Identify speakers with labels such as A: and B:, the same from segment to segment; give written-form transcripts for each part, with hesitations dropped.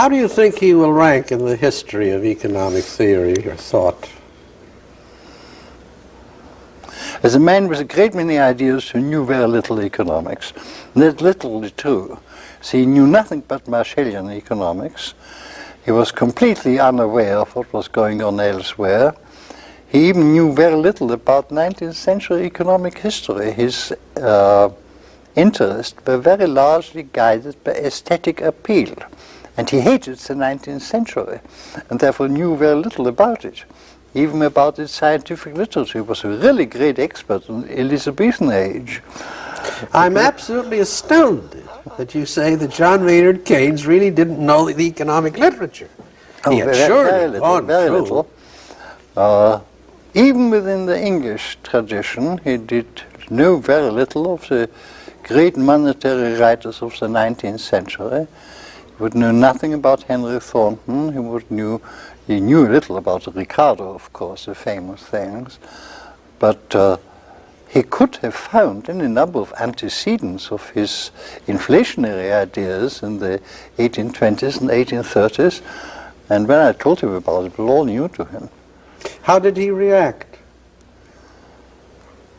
A: How do you think he will rank in the history of economic theory or thought?
B: As a man with a great many ideas who knew very little economics, that's literally true. So he knew nothing but Marshallian economics. He was completely unaware of what was going on elsewhere. He even knew very little about 19th century economic history. His interests were very largely guided by aesthetic appeal. And he hated the 19th century, and therefore knew very little about it. Even about its scientific literature. He was a really great expert in the Elizabethan age.
A: I'm absolutely astounded that you say that John Maynard Keynes really didn't know the economic literature. He had surely gone
B: very
A: through.
B: little. Even within the English tradition, he did know very little of the great monetary writers of the 19th century. He would know nothing about Henry Thornton. He knew a little about Ricardo, of course, the famous things, but he could have found any number of antecedents of his inflationary ideas in the 1820s and 1830s, and when I told him about it, it was all new to him.
A: How did he react?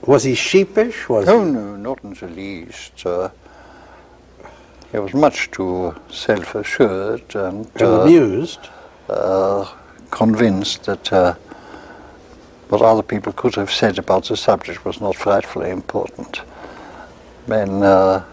A: Was he sheepish?
B: No, not in the least. He was much too self-assured and
A: amused.
B: Convinced that what other people could have said about the subject was not frightfully important. Then at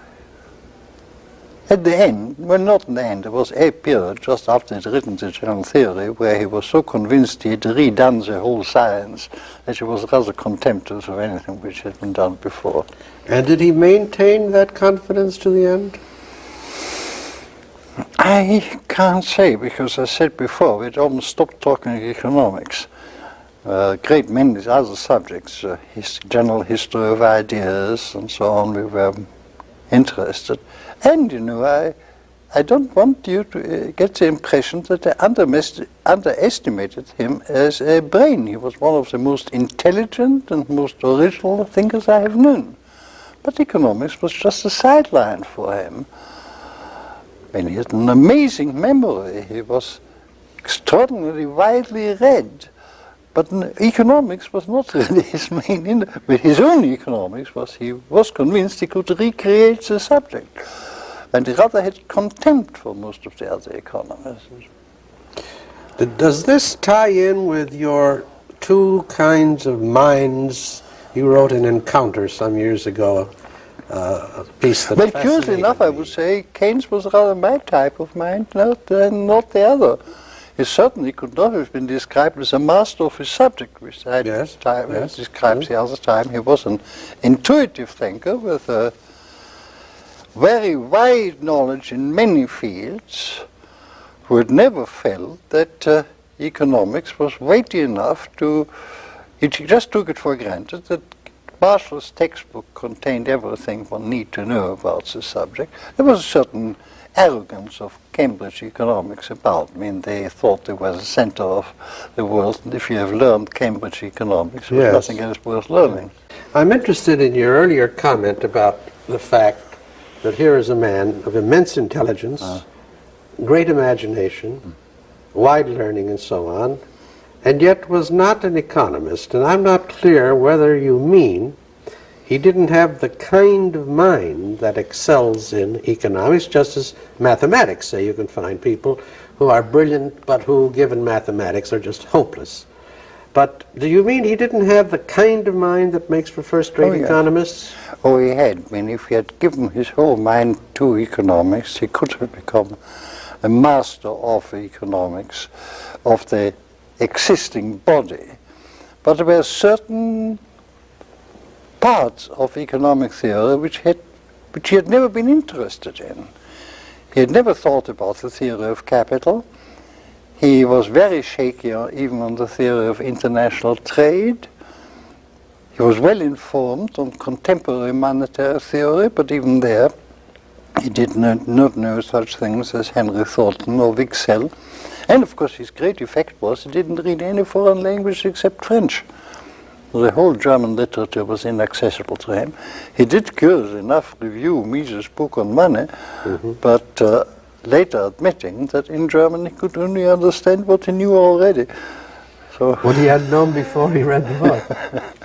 B: the end, well, not in the end, there was a period just after he'd written the general theory where he was so convinced he'd redone the whole science that he was rather contemptuous of anything which had been done before.
A: And did he maintain that confidence to the end?
B: I can't say, because I said before, we'd almost stopped talking economics. Great many other subjects, general history of ideas and so on, we were interested. And, you know, I don't want you to get the impression that I underestimated him as a brain. He was one of the most intelligent and most original thinkers I have known. But economics was just a sideline for him. And he had an amazing memory. He was extraordinarily widely read. But economics was not really his main but his own economics was he was convinced he could recreate the subject. And he rather had contempt for most of the other economists.
A: Does this tie in with your two kinds of minds? You wrote an Encounter some years ago, a piece that
B: well, curiously enough, I would say Keynes was rather my type of mind, not the other. He certainly could not have been described as a master of his subject, which I described the other time. He was an intuitive thinker with a very wide knowledge in many fields, who had never felt that economics was weighty enough to, he just took it for granted that Marshall's textbook contained everything one need to know about the subject. There was a certain arrogance of Cambridge economics about. I mean, they thought they were the center of the world, and if you have learned Cambridge economics, there was nothing else worth learning.
A: I'm interested in your earlier comment about the fact that here is a man of immense intelligence, great imagination, wide learning and so on, and yet was not an economist. And I'm not clear whether you mean he didn't have the kind of mind that excels in economics, just as mathematics. Say you can find people who are brilliant, but who, given mathematics, are just hopeless. But do you mean he didn't have the kind of mind that makes for first-rate economists?
B: Oh, he had. I mean, if he had given his whole mind to economics, he could have become a master of economics, of the existing body. But there were certain parts of economic theory which he had never been interested in. He had never thought about the theory of capital. He was very shaky even on the theory of international trade. He was well informed on contemporary monetary theory, but even there he did not know such things as Henry Thornton or Wicksell. And of course his great effect was he didn't read any foreign language except French. The whole German literature was inaccessible to him. He did, curious enough, review Mises' book on money, but later admitting that in German he could only understand what he knew already. So
A: What he had known before he read the book.